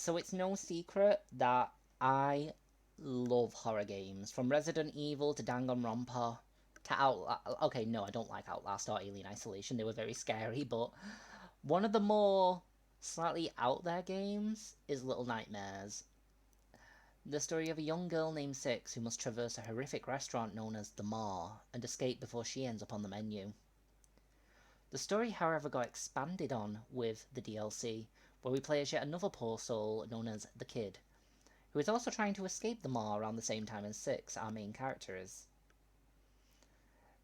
So it's no secret that I love horror games. From Resident Evil to Danganronpa to Outlast. Okay, no, I don't like Outlast or Alien Isolation. They were very scary, but one of the more slightly out there games is Little Nightmares. The story of a young girl named Six who must traverse a horrific restaurant known as the Maw and escape before she ends up on the menu. The story, however, got expanded on with the DLC, where we play as yet another poor soul known as the Kid, who is also trying to escape the Maw around the same time as Six, our main character, is.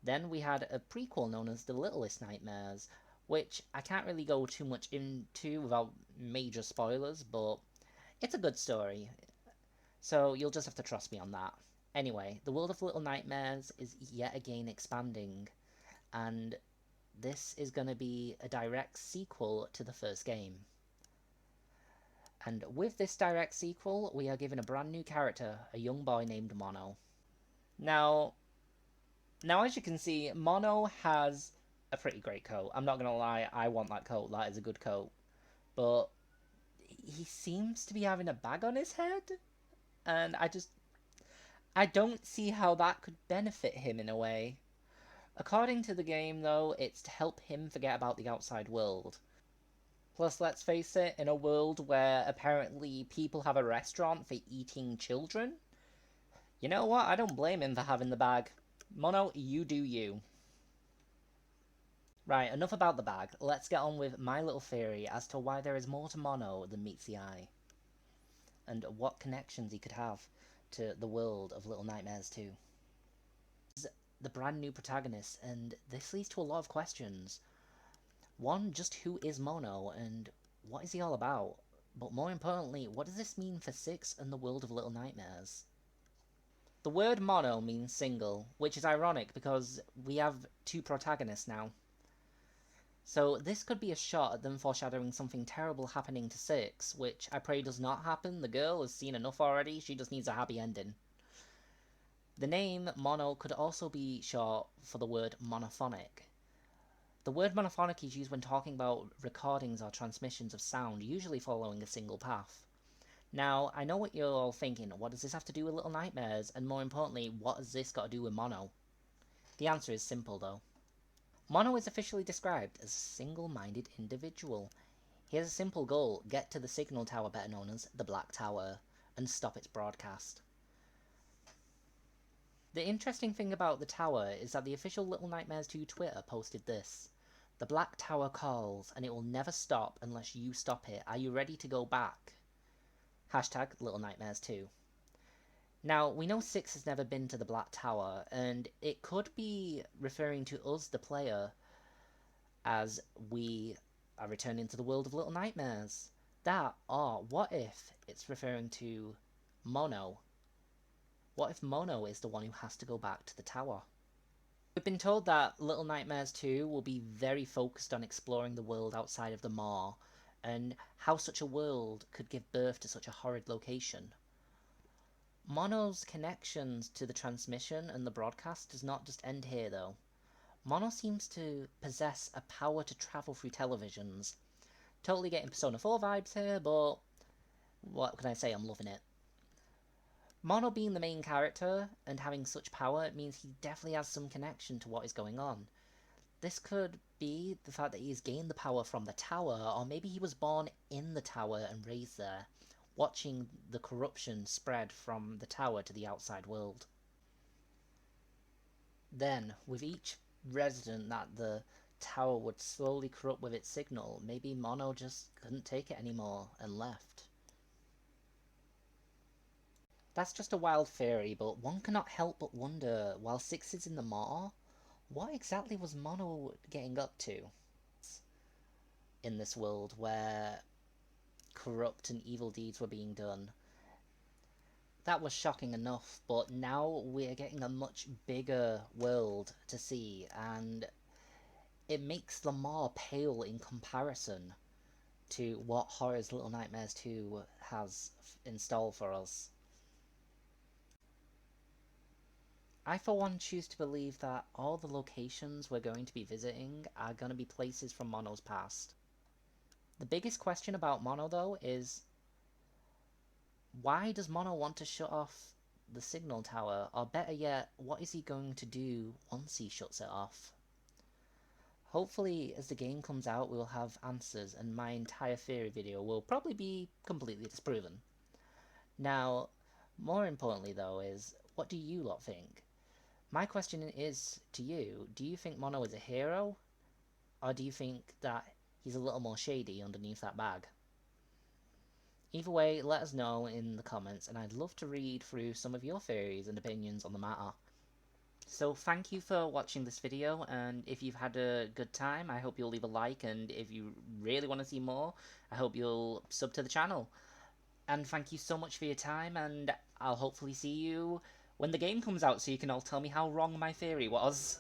Then we had a prequel known as The Littlest Nightmares, which I can't really go too much into without major spoilers, but it's a good story, so you'll just have to trust me on that. Anyway, the world of Little Nightmares is yet again expanding, and this is going to be a direct sequel to the first game. And with this direct sequel, we are given a brand new character, a young boy named Mono. Now, as you can see, Mono has a pretty great coat. I'm not gonna lie, I want that coat. That is a good coat. But he seems to be having a bag on his head, and I don't see how that could benefit him in a way. According to the game, though, it's to help him forget about the outside world. Plus, let's face it, in a world where apparently people have a restaurant for eating children, you know what? I don't blame him for having the bag. Mono, you do you. Right, enough about the bag. Let's get on with my little theory as to why there is more to Mono than meets the eye, and what connections he could have to the world of Little Nightmares 2. The brand new protagonist, and this leads to a lot of questions. One, just who is Mono, and what is he all about? But more importantly, what does this mean for Six and the world of Little Nightmares? The word mono means single, which is ironic because we have two protagonists now. So this could be a shot at them foreshadowing something terrible happening to Six, which I pray does not happen. The girl has seen enough already, she just needs a happy ending. The name mono could also be short for the word monophonic. The word monophonic is used when talking about recordings or transmissions of sound, usually following a single path. Now, I know what you're all thinking, what does this have to do with Little Nightmares, and more importantly, what has this got to do with Mono? The answer is simple though. Mono is officially described as a single-minded individual. He has a simple goal: get to the signal tower, better known as the Black Tower, and stop its broadcast. The interesting thing about the tower is that the official Little Nightmares 2 Twitter posted this: "The Black Tower calls, and it will never stop unless you stop it. Are you ready to go back?" Hashtag Little Nightmares 2. Now, we know Six has never been to the Black Tower, and it could be referring to us, the player, as we are returning to the world of Little Nightmares. That, or what if it's referring to Mono? What if Mono is the one who has to go back to the tower? We've been told that Little Nightmares 2 will be very focused on exploring the world outside of the Maw, and how such a world could give birth to such a horrid location. Mono's connections to the transmission and the broadcast does not just end here though. Mono seems to possess a power to travel through televisions. Totally getting Persona 4 vibes here, but what can I say, I'm loving it. Mono being the main character and having such power means he definitely has some connection to what is going on. This could be the fact that he's gained the power from the tower, or maybe he was born in the tower and raised there, watching the corruption spread from the tower to the outside world. Then, with each resident that the tower would slowly corrupt with its signal, maybe Mono just couldn't take it anymore and left. That's just a wild theory, but one cannot help but wonder, while Six is in the Maw, what exactly was Mono getting up to in this world where corrupt and evil deeds were being done? That was shocking enough, but now we're getting a much bigger world to see, and it makes the Maw pale in comparison to what Horror's Little Nightmares 2 has in store for us. I for one choose to believe that all the locations we're going to be visiting are going to be places from Mono's past. The biggest question about Mono though is, Why does Mono want to shut off the signal tower? Or better yet, what is he going to do once he shuts it off? Hopefully, as the game comes out, we will have answers, and my entire theory video will probably be completely disproven. Now, more importantly though is, what do you lot think? My question is to you, do you think Mono is a hero? Or do you think that he's a little more shady underneath that bag? Either way, let us know in the comments, and I'd love to read through some of your theories and opinions on the matter. So thank you for watching this video, and if you've had a good time, I hope you'll leave a like, and if you really want to see more, I hope you'll sub to the channel. And thank you so much for your time, and I'll hopefully see you when the game comes out so you can all tell me how wrong my theory was.